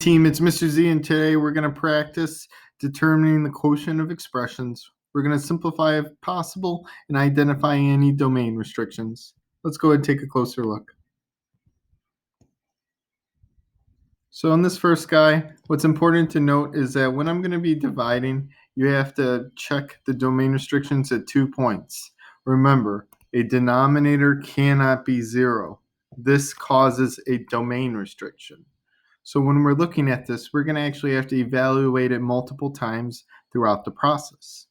Team, it's Mr. Z, and today we're going to practice determining the quotient of expressions. We're going to simplify if possible and identify any domain restrictions. Let's go ahead and take a closer look. So in this first guy, what's important to note is that when I'm going to be dividing, you have to check the domain restrictions at 2 points. Remember, a denominator cannot be 0. This causes a domain restriction. So when we're looking at this, we're going to actually have to evaluate it multiple times throughout the process.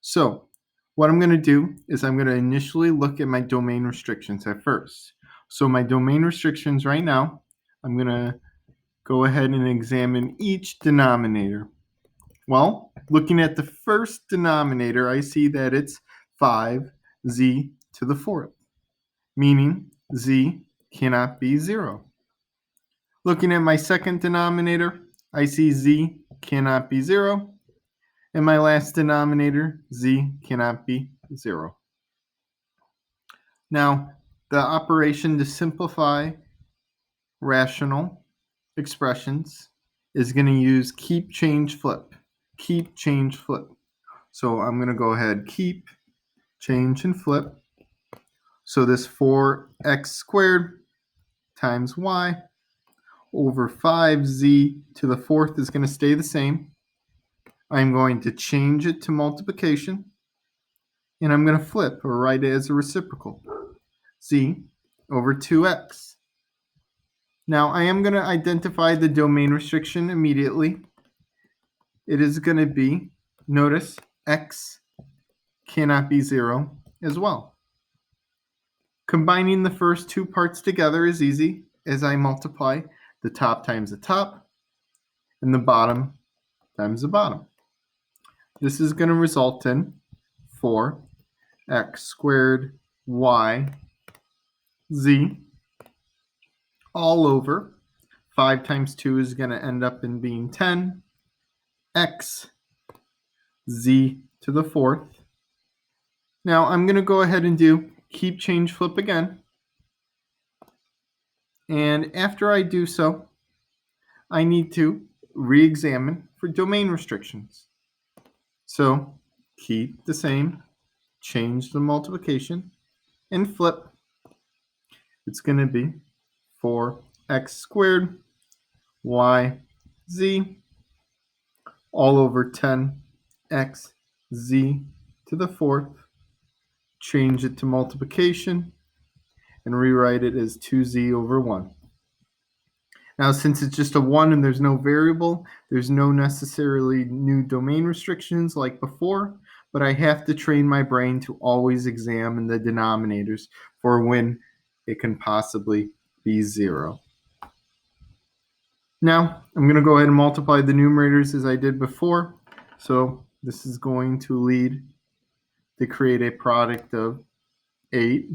So what I'm going to do is I'm going to initially look at my domain restrictions at first. So my domain restrictions right now, I'm going to go ahead and examine each denominator. Well, looking at the first denominator, I see that it's 5z to the 4th, meaning z cannot be 0. Looking at my second denominator, I see z cannot be 0. And my last denominator, z cannot be 0. Now, the operation to simplify rational expressions is going to use keep, change, flip. Keep, change, flip. So I'm going to go ahead, keep, change, and flip. So this 4x squared times y over 5z to the 4th is going to stay the same. I'm going to change it to multiplication, and I'm going to flip or write it as a reciprocal, z over 2x. Now I am going to identify the domain restriction immediately. It is going to be, notice, x cannot be 0 as well. Combining the first two parts together is easy as I multiply the top times the top and the bottom times the bottom. This is going to result in 4x squared y z all over 5 times 2 is going to end up in being 10 x z to the 4th. Now I'm going to go ahead and do keep, change, flip again. And after I do so, I need to re-examine for domain restrictions. So keep the same, change the multiplication, and flip. It's going to be 4x squared y z all over 10x z to the 4th. Change it to multiplication and rewrite it as 2z over 1. Now, since it's just a 1 and there's no variable, there's no necessarily new domain restrictions like before, but I have to train my brain to always examine the denominators for when it can possibly be 0. Now, I'm going to go ahead and multiply the numerators as I did before. So this is going to lead to create a product of 8x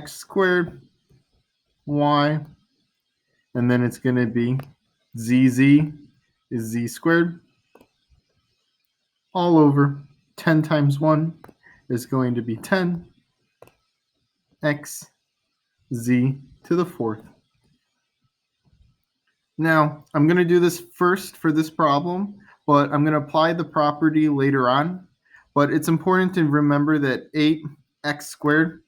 squared y, and then it's going to be zz is z squared all over 10 times 1 is going to be 10 x z to the 4th. Now, I'm going to do this first for this problem, but I'm going to apply the property later on. But it's important to remember that 8x squared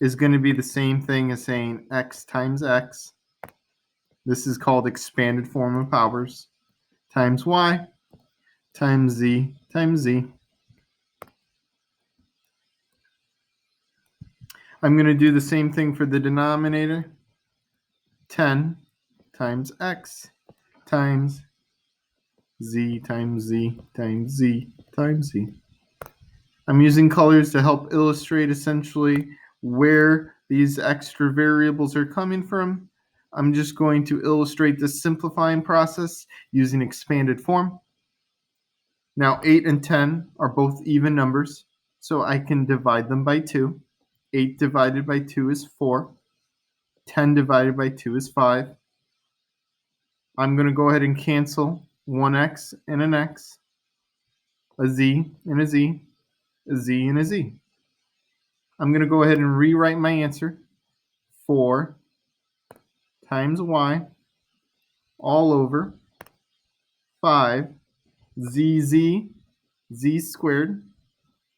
is going to be the same thing as saying x times x. This is called expanded form of powers times y times z times z. I'm going to do the same thing for the denominator. 10 times x times z times z times z times z. I'm using colors to help illustrate essentially where these extra variables are coming from. I'm just going to illustrate the simplifying process using expanded form. Now 8 and 10 are both even numbers, so I can divide them by 2. 8 divided by 2 is 4. 10 divided by 2 is 5. I'm going to go ahead and cancel 1x and an x, a z and a z, a z and a z. I'm going to go ahead and rewrite my answer. 4 times y all over 5 z squared,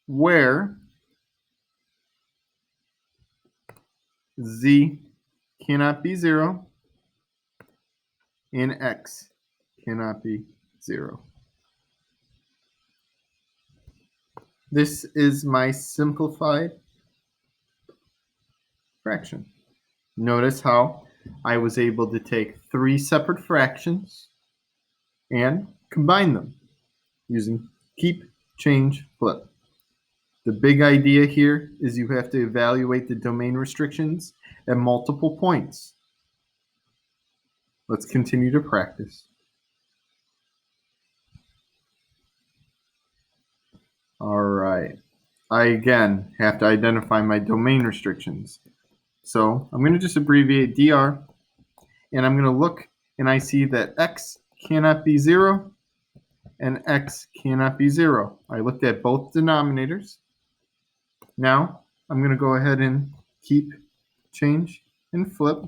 where z cannot be 0 and x cannot be 0. This is my simplified fraction. Notice how I was able to take 3 separate fractions and combine them using keep, change, flip. The big idea here is you have to evaluate the domain restrictions at multiple points. Let's continue to practice. All right. I again have to identify my domain restrictions. So I'm going to just abbreviate dr, and I'm going to look and I see that x cannot be 0 and x cannot be 0. I looked at both denominators. Now I'm going to go ahead and keep, change, and flip.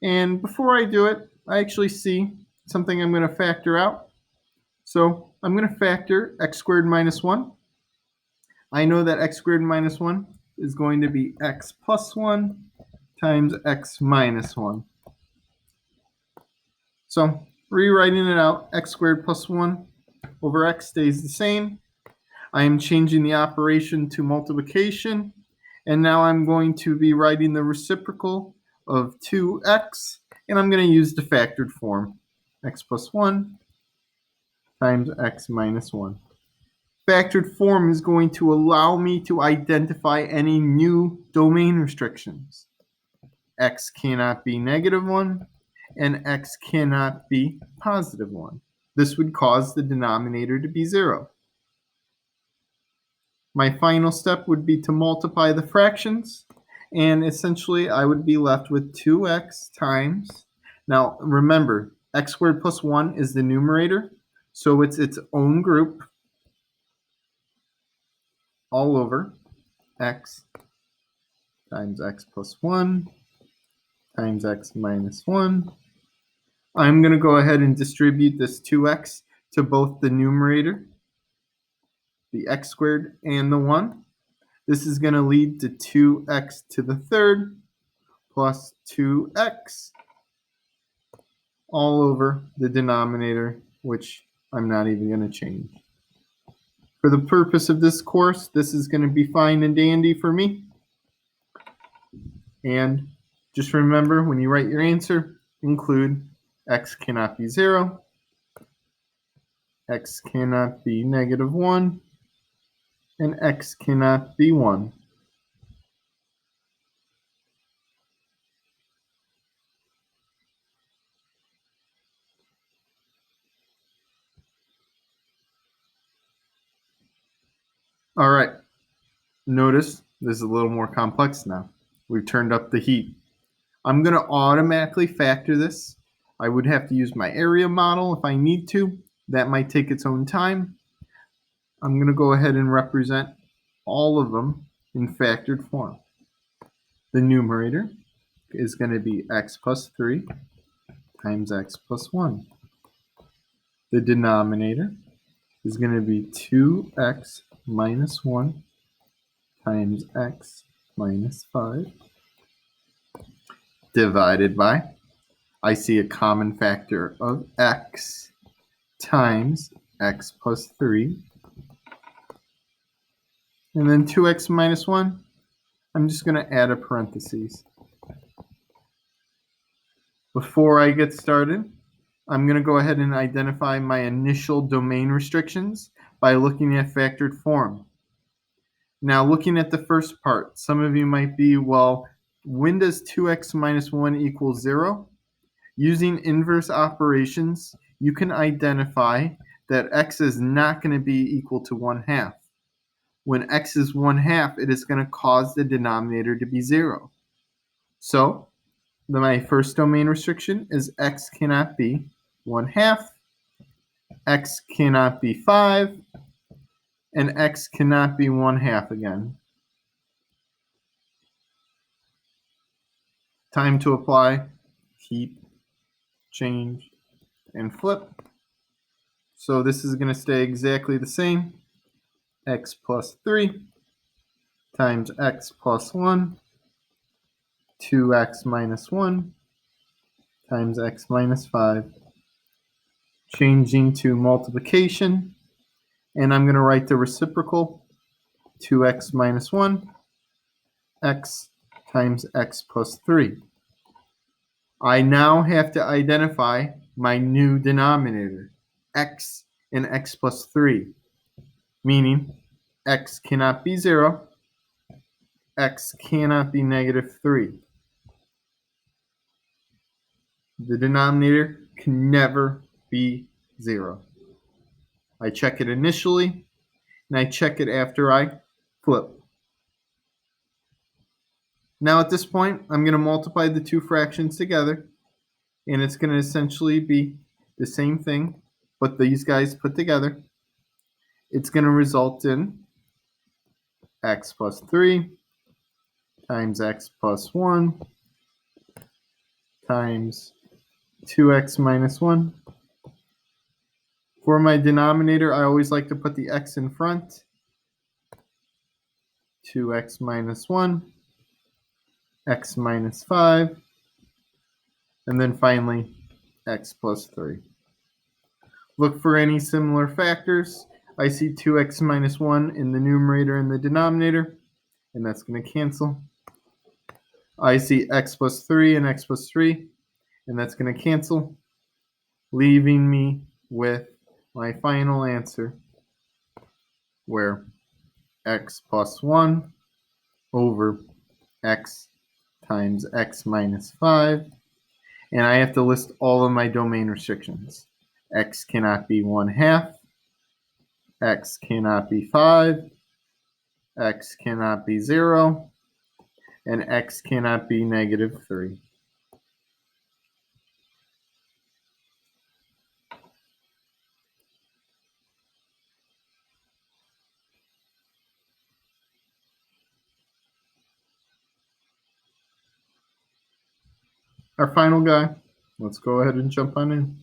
And before I do it, I actually see something I'm going to factor out. So I'm going to factor x squared minus 1. I know that x squared minus 1 is going to be x plus 1 times x minus 1. So rewriting it out, x squared plus 1 over x stays the same. I am changing the operation to multiplication, and now I'm going to be writing the reciprocal of 2x, and I'm going to use the factored form, x plus 1 times x minus 1. Factored form is going to allow me to identify any new domain restrictions. X cannot be negative 1, and x cannot be positive 1. This would cause the denominator to be 0. My final step would be to multiply the fractions, and essentially I would be left with 2x times, now remember, x squared plus 1 is the numerator, so it's its own group, all over x times x plus 1 times x minus 1. I'm going to go ahead and distribute this 2x to both the numerator, the x squared, and the 1. This is going to lead to 2x to the third plus 2x all over the denominator, which I'm not even going to change. For the purpose of this course, this is going to be fine and dandy for me. And just remember, when you write your answer, include x cannot be 0, x cannot be negative 1, and x cannot be 1. All right, notice this is a little more complex now. We've turned up the heat. I'm going to automatically factor this. I would have to use my area model if I need to. That might take its own time. I'm going to go ahead and represent all of them in factored form. The numerator is going to be x plus 3 times x plus 1. The denominator is going to be 2x minus 1 times x minus 5 divided by, I see a common factor of x times x plus 3. And then 2x minus 1, I'm just going to add a parentheses. Before I get started, I'm going to go ahead and identify my initial domain restrictions by looking at factored form. Now, looking at the first part, some of you might be, well, when does 2x minus 1 equal 0? Using inverse operations, you can identify that x is not going to be equal to 1/2. When x is 1/2, it is going to cause the denominator to be 0. So, my first domain restriction is x cannot be 1/2, x cannot be 5, and x cannot be 1/2 again. Time to apply, keep, change, and flip. So this is going to stay exactly the same. X plus 3 times x plus 1, 2x minus 1 times x minus 5. Changing to multiplication, and I'm going to write the reciprocal, 2x minus 1, x times x plus 3. I now have to identify my new denominator, x and x plus 3, meaning x cannot be 0, x cannot be negative 3. The denominator can never be 0. I check it initially, and I check it after I flip. Now at this point, I'm going to multiply the two fractions together, and it's going to essentially be the same thing, but these guys put together. It's going to result in x plus 3 times x plus 1 times 2x minus 1. For my denominator, I always like to put the x in front. 2x minus 1, x minus 5, and then finally x plus 3. Look for any similar factors. I see 2x minus 1 in the numerator and the denominator, and that's going to cancel. I see x plus 3 and x plus 3, and that's going to cancel, leaving me with my final answer, where x plus 1 over x times x minus 5, and I have to list all of my domain restrictions. X cannot be 1/2, x cannot be 5, x cannot be 0, and x cannot be negative 3. Our final guy, let's go ahead and jump on in.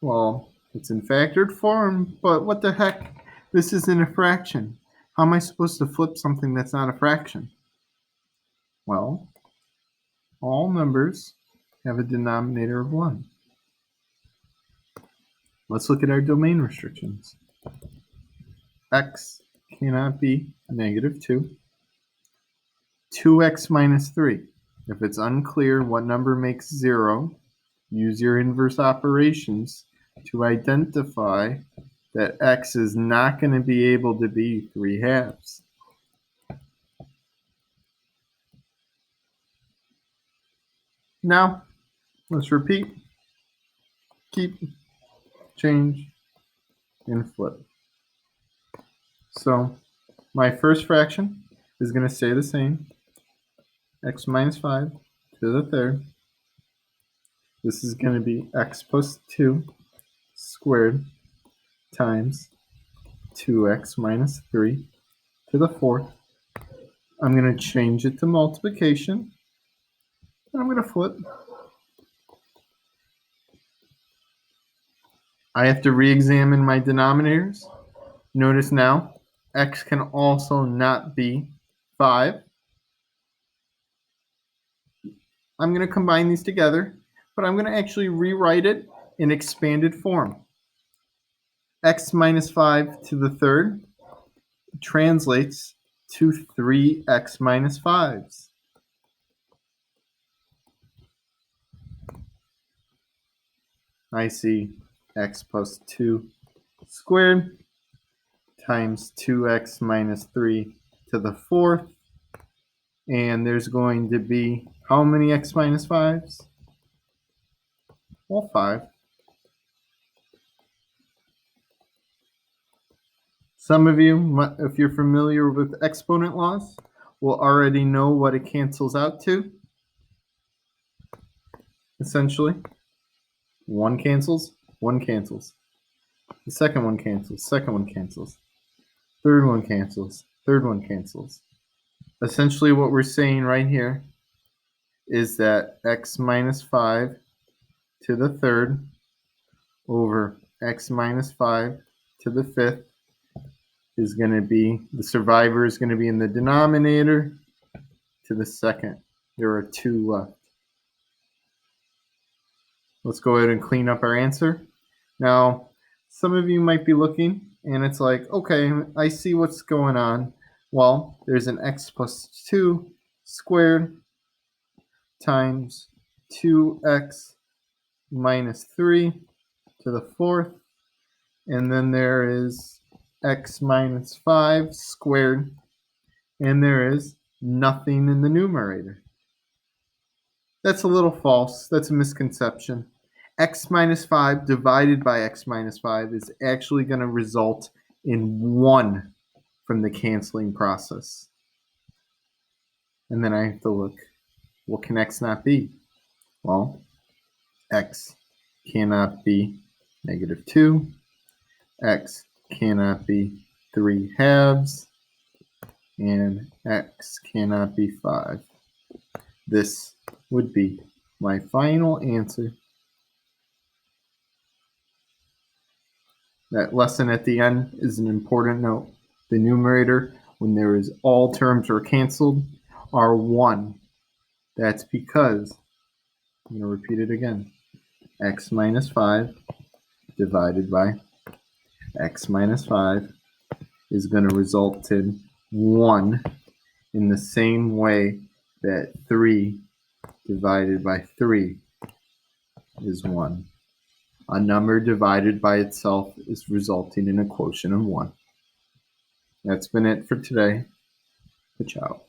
Well, it's in factored form, but what the heck? This isn't a fraction. How am I supposed to flip something that's not a fraction? Well, all numbers have a denominator of 1. Let's look at our domain restrictions. X cannot be negative 2. 2x minus 3. If it's unclear what number makes 0, use your inverse operations to identify that x is not going to be able to be 3/2. Now, let's repeat, keep, change, and flip. So my first fraction is going to stay the same, x minus 5 to the third. This is going to be x plus 2 squared times 2x minus 3 to the fourth. I'm going to change it to multiplication, and I'm going to flip. I have to re-examine my denominators. Notice now, x can also not be 5. I'm going to combine these together, but I'm going to actually rewrite it in expanded form. X minus 5 to the third translates to 3x minus 5s. I see x plus 2 squared times 2x minus 3 to the fourth. And there's going to be how many x minus 5s? Well, 5. Some of you, if you're familiar with exponent laws, will already know what it cancels out to. Essentially, one cancels, one cancels. The second one cancels, second one cancels. Third one cancels, third one cancels. Essentially what we're saying right here is that x minus 5 to the third over x minus 5 to the fifth is going to be, the survivor is going to be in the denominator to the second. There are 2 left. Let's go ahead and clean up our answer. Now, some of you might be looking and it's like, okay, I see what's going on. Well, there's an x plus 2 squared times 2x minus 3 to the fourth. And then there is x minus 5 squared. And there is nothing in the numerator. That's a little false. That's a misconception. X minus 5 divided by x minus 5 is actually going to result in 1 from the canceling process. And then I have to look, what can x not be? Well, x cannot be negative 2. X cannot be 3 halves. And x cannot be 5. This would be my final answer. That lesson at the end is an important note. The numerator, when there is all terms are canceled, are 1. That's because, I'm going to repeat it again, x minus 5 divided by x minus 5 is going to result in 1 in the same way that 3 divided by 3 is 1. A number divided by itself is resulting in a quotient of 1. That's been it for today. Ciao.